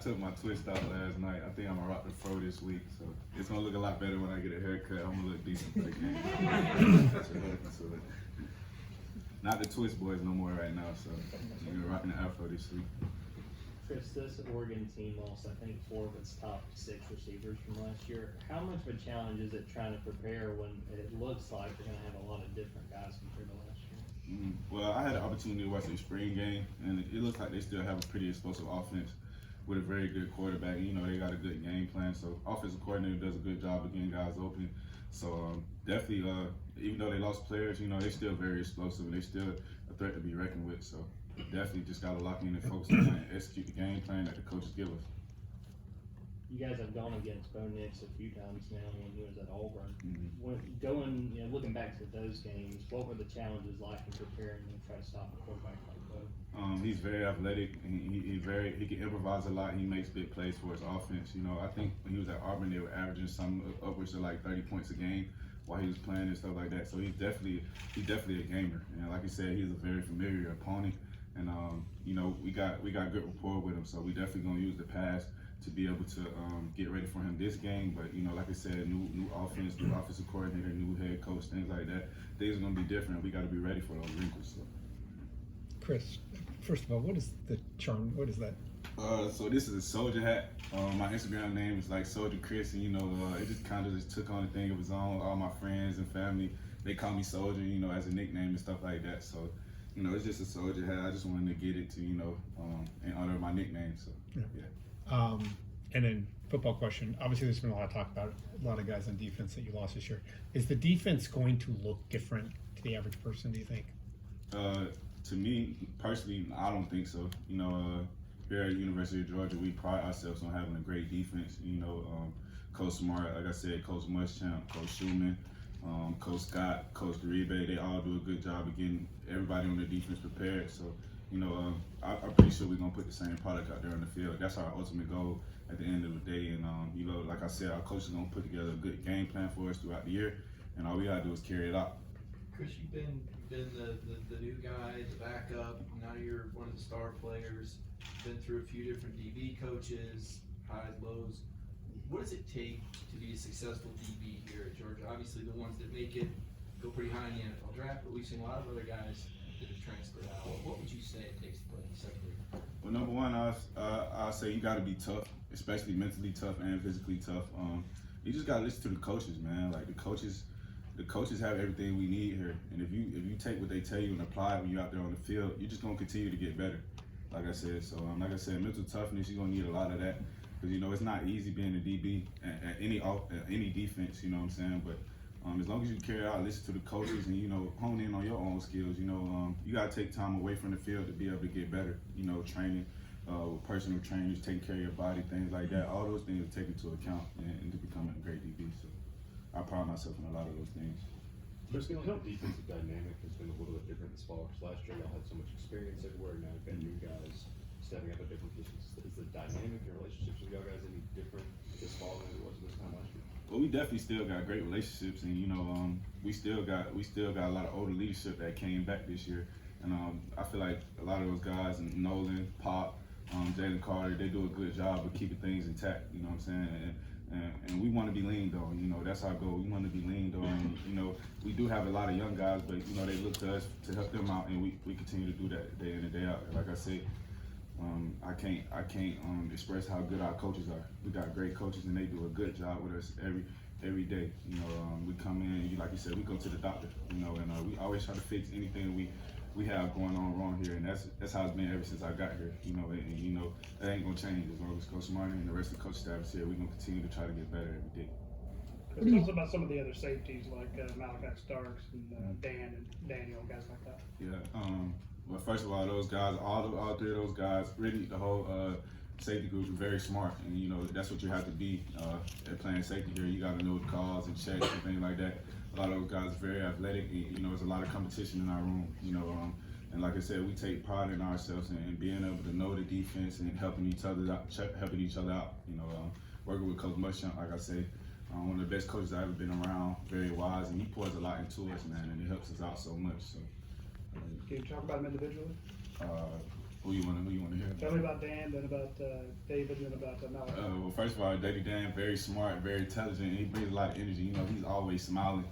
took my twist out last night. I think I'm gonna rock the fro this week, so it's gonna look a lot better when I get a haircut. I'm gonna look decent for the game. So, not the twist boys no more right now, so we're rocking the afro this week. Chris, this Oregon team lost, I think, 4 of its top 6 receivers from last year. How much of a challenge is it trying to prepare when it looks like they're going to have a lot of different guys compared to last year? Well, I had the opportunity to watch the spring game, and it looks like they still have a pretty explosive offense with a very good quarterback. You know, they got a good game plan, so offensive coordinator does a good job of getting guys open. So definitely, even though they lost players, you know, they're still very explosive, and they're still a threat to be reckoned with. So definitely just got to lock in and focus on and execute the game plan that the coaches give us. You guys have gone against Bo Nix a few times now when he was at Auburn. Mm-hmm. Looking back to those games, what were the challenges like in preparing to try to stop a quarterback like Bo? He's very athletic, and he can improvise a lot. He makes big plays for his offense. You know, I think when he was at Auburn, they were averaging some upwards of like 30 points a game while he was playing and stuff like that. So he's definitely a gamer. And like I said, he's a very familiar opponent. And you know, we got good rapport with him, so we definitely gonna use the pass to be able to get ready for him this game. But you know, like I said, new offense, new offensive coordinator, new head coach, things like that. Things are gonna be different. We got to be ready for those wrinkles. So. Chris, first of all, what is the charm? What is that? So this is a soldier hat. My Instagram name is like Soldier Chris, and you know, it just kind of just took on a thing of its own. All my friends and family, they call me Soldier, you know, as a nickname and stuff like that. So, you know, it's just a soldier hat. I just wanted to get it to, you know, in honor of my nickname. So, yeah. And then football question. Obviously, there's been a lot of talk about a lot of guys on defense that you lost this year. Is the defense going to look different to the average person, do you think? To me, personally, I don't think so. You know, here at University of Georgia, we pride ourselves on having a great defense. You know, Coach Smart, like I said, Coach Muschamp, Coach Schumann, Coach Scott, Coach Deribe, they all do a good job of getting everybody on the defense prepared. So, you know, I'm pretty sure we're going to put the same product out there on the field. That's our ultimate goal at the end of the day. And, you know, like I said, our coach is going to put together a good game plan for us throughout the year. And all we got to do is carry it out. Chris, you've been the new guy, the backup. Now you're one of the star players. Been through a few different DB coaches, highs, lows. What does it take to be a successful DB here at Georgia? Obviously, the ones that make it go pretty high in the NFL draft, but we've seen a lot of other guys that have transferred out. What would you say it takes to play in the second league? Well, number one, I'll say you got to be tough, especially mentally tough and physically tough. You just got to listen to the coaches, man. Like the coaches have everything we need here, and if you take what they tell you and apply it when you're out there on the field, you're just gonna continue to get better. Like I said, so like I said, mental toughness, you're gonna need a lot of that because you know it's not easy being a DB at any defense. You know what I'm saying? But as long as you carry out, listen to the coaches, and you know hone in on your own skills. You know, you gotta take time away from the field to be able to get better. You know, training with personal trainers, taking care of your body, things like that. All those things are taken into account and to becoming a great DB. So I pride myself in a lot of those things. Personally, the defensive dynamic has been a little bit different this fall. Because last year, y'all had so much experience everywhere. Now you've got new guys stepping up at different positions. Is the dynamic and relationships with y'all guys any different this fall than it was this time last year? Well, we definitely still got great relationships, and you know, we still got a lot of older leadership that came back this year, and I feel like a lot of those guys, and Nolan, Pop, Jalen Carter, they do a good job of keeping things intact. You know what I'm saying? And we want to be leaned on. You know, that's our goal. We want to be leaned on. You know, we do have a lot of young guys, but you know, they look to us to help them out, and we continue to do that day in and day out. Like I said, I can't express how good our coaches are. We got great coaches, and they do a good job with us every day. You know, we come in, and like you said, we go to the doctor. You know, and we always try to fix anything we have going on wrong here, and that's how it's been ever since I got here. You know, and you know that ain't gonna change as long as Coach Martin and the rest of the coach staff is here. We're gonna continue to try to get better every day. Tell us about some of the other safeties like Malachi Starks and Dan and Daniel, guys like that. Yeah. Well, first of all, those guys, all three of those guys, really the whole safety group is very smart, and you know that's what you have to be at playing safety here. You got to know the calls and checks and things like that. A lot of those guys are very athletic. You know, there's a lot of competition in our room. You know, and like I said, we take pride in ourselves and being able to know the defense and helping each other out. You know, working with Coach Muschamp, like I say, one of the best coaches I've ever been around. Very wise, and he pours a lot into us, man, and it helps us out so much. So, Can you talk about them individually? who you want to hear? Tell me about Dan, then about David, then about Malachi. Well, first of all, Daddy Dan, very smart, very intelligent. And he brings a lot of energy. You know, he's always smiling.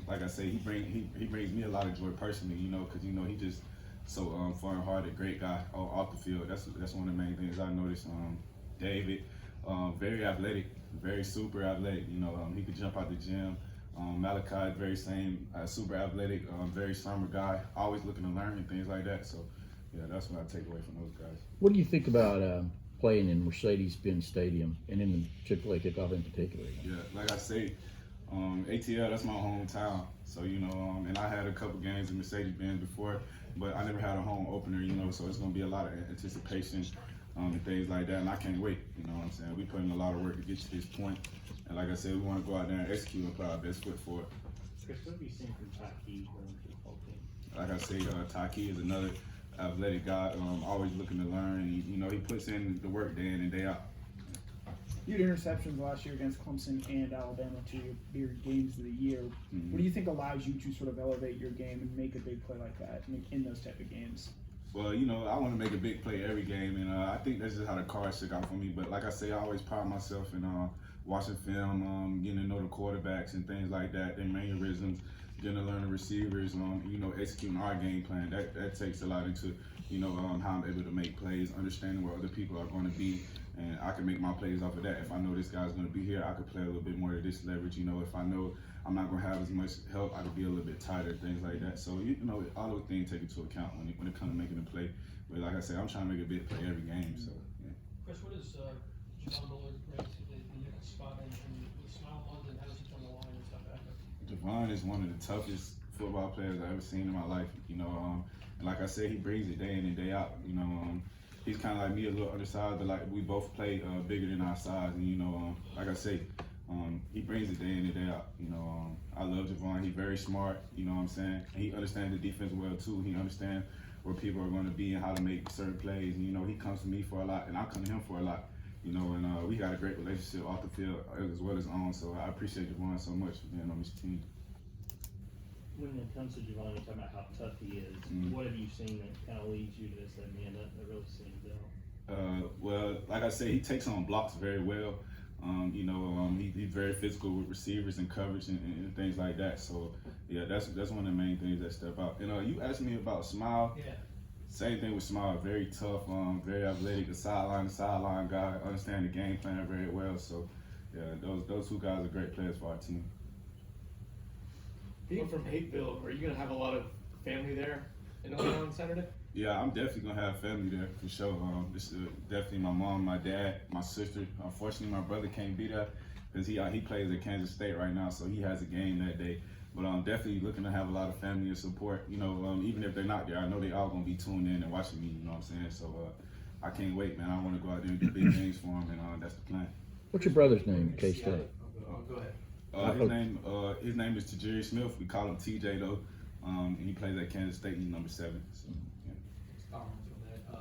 Like I say, he brings me a lot of joy personally. You know, because you know he just so fun-hearted, great guy off the field. That's one of the main things I noticed. David, very athletic, very super athletic. You know, he could jump out the gym. Malachi, very same, super athletic, very summer guy, always looking to learn and things like that. So, yeah, that's what I take away from those guys. What do you think about playing in Mercedes-Benz Stadium and in the AAA kickoff in particular? Yeah, like I say, ATL, that's my hometown. So, you know, and I had a couple games in Mercedes-Benz before, but I never had a home opener, you know, so it's going to be a lot of anticipation and things like that, and I can't wait, you know what I'm saying? We put in a lot of work to get to this point, and like I said, we want to go out there and execute and put our best foot forward. Chris, what have you seen from Taki on the football team? Like I say, Taki is another athletic guy, always looking to learn, and you know, he puts in the work day in and day out. You had interceptions last year against Clemson and Alabama, two of your games of the year. Mm-hmm. What do you think allows you to sort of elevate your game and make a big play like that in those type of games? Well, you know, I want to make a big play every game, and I think that's just how the cards shook out for me. But like I say, I always pride myself in watching film, getting to know the quarterbacks and things like that, their mannerisms, getting to learn the receivers, you know, executing our game plan. That takes a lot into, you know, how I'm able to make plays, understanding where other people are going to be, and I can make my plays off of that. If I know this guy's going to be here, I could play a little bit more of this leverage. You know, if I know I'm not going to have as much help, I could be a little bit tighter, things like that. So, you know, all those things take into account when it comes to making a play. But like I said, I'm trying to make a big play every game. So, yeah. Chris, what is Javon Bullard brings to the next spot and with Smile London, how does he turn the line and stuff after? Devon is one of the toughest football players I've ever seen in my life. You know, and like I said, he brings it day in and day out. You know, he's kind of like me, a little undersized, but like we both play bigger than our size. And you know, like I say, he brings it day in and day out. You know, I love Devon. He's very smart. You know what I'm saying? He understands the defense well too. He understands where people are going to be and how to make certain plays. And you know, he comes to me for a lot, and I come to him for a lot. You know, and we got a great relationship off the field as well as on. So I appreciate Devon so much for being on this team. When it comes to Javon, you talk about how tough he is. Mm-hmm. What have you seen that kind of leads you to say, man, that really stands out? Well, like I said, he takes on blocks very well. You know, he's very physical with receivers and coverage and things like that. So, yeah, that's one of the main things that step out. And you asked me about Smile. Yeah. Same thing with Smile. Very tough, very athletic, a sideline guy, understand the game plan very well. So, yeah, those two guys are great players for our team. Being from Hapeville, are you going to have a lot of family there in Auburn on Saturday? Yeah, I'm definitely gonna have family there for sure. This is definitely my mom, my dad, my sister. Unfortunately, my brother can't be there because he plays at Kansas State right now, so he has a game that day. But I'm definitely looking to have a lot of family and support. You know, even if they're not there, I know they all gonna be tuned in and watching me. You know what I'm saying? So I can't wait, man. I want to go out there and do big things for him, and that's the plan. What's your brother's name, K-State? Go ahead. His name is Tajiri Smith. We call him TJ though, and he plays at Kansas State. He's number 7. So, yeah.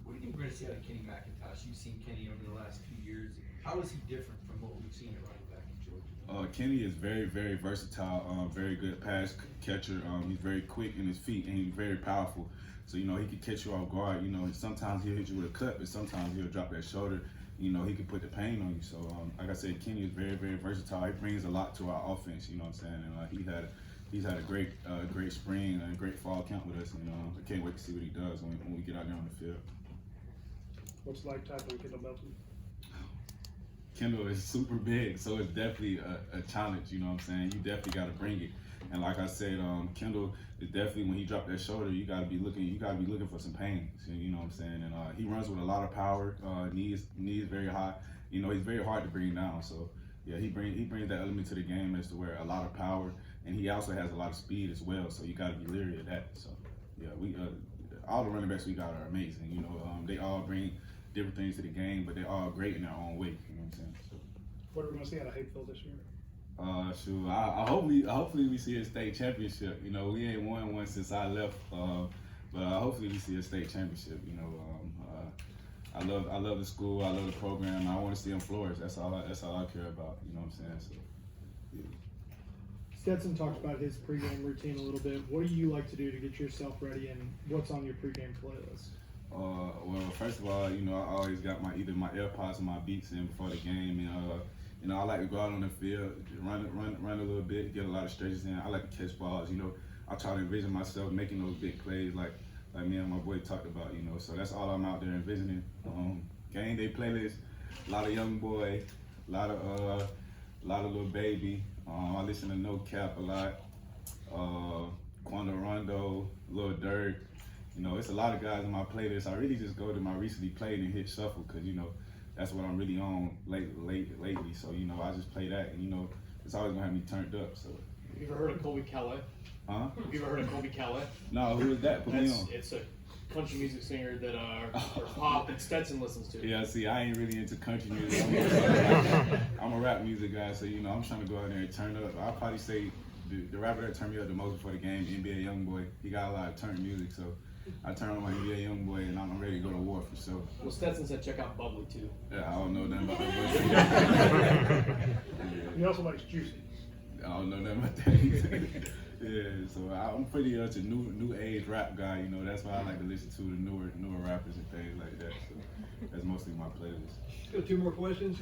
What do you think we're going to see out of Kenny McIntosh? You've seen Kenny over the last few years. How is he different from what we've seen at running back in Georgia? Kenny is very, very versatile, very good pass catcher. He's very quick in his feet, and he's very powerful. So, you know, he can catch you off guard. You know, sometimes he'll hit you with a cut, but sometimes he'll drop that shoulder. You know, he can put the pain on you. So, like I said, Kenny is very, very versatile. He brings a lot to our offense, you know what I'm saying? And he's had a great spring and a great fall camp with us. And I can't wait to see what he does when we get out there on the field. What's it like tackling Kendall Belton? Kendall is super big, so it's definitely a challenge, you know what I'm saying? You definitely got to bring it. And like I said, Kendall is definitely, when he dropped that shoulder, you got to be looking for some pain, you know what I'm saying? And he runs with a lot of power, knees very high. You know, he's very hard to bring down. So yeah, he brings that element to the game as to where a lot of power, and he also has a lot of speed as well. So you got to be leery of that. So yeah, all the running backs we got are amazing. You know, they all bring different things to the game, but they're all great in their own way. You know what I'm saying? So, What are we going to see out of Hapeville this year? Sure. Hopefully we see a state championship. You know, we ain't won one since I left, but hopefully we see a state championship. You know, I love the school, I love the program. I want to see them flourish. That's all I care about. You know what I'm saying? So, yeah. Stetson talked about his pregame routine a little bit. What do you like to do to get yourself ready, and what's on your pregame playlist? Well, first of all, you know, I always got either my AirPods or my Beats in before the game, and you know, I like to go out on the field, run a little bit, get a lot of stretches in. I like to catch balls, you know. I try to envision myself making those big plays like me and my boy talked about, you know. So that's all I'm out there envisioning. Game day playlist, a lot of young boy, a lot of little baby. I listen to No Cap a lot. Quando Rondo, Lil Durk. You know, it's a lot of guys in my playlist. I really just go to my recently played and hit shuffle because, you know, that's what I'm really on lately. So, you know, I just play that and, you know, it's always gonna have me turned up. So. Have you ever heard of Colby Calais? Huh? Have you ever heard of Colby Calais? No, who is that? Put me on. It's a country music singer that or pop that Stetson listens to. Yeah, see, I ain't really into country music. I'm a rap music guy, so, you know, I'm trying to go out there and turn up. I'll probably say the rapper that turned me up the most before the game, NBA Youngboy. He got a lot of turn music, so I turn on my NBA Youngboy and I'm ready to go to war for sure. Well, Stetson said check out Bubbly too. Yeah, I don't know nothing about that. He also likes Juicy. I don't know nothing about that. Yeah, so I'm pretty much a new age rap guy, you know. That's why I like to listen to the newer rappers and things like that. So that's mostly my playlist. Got 2 more questions.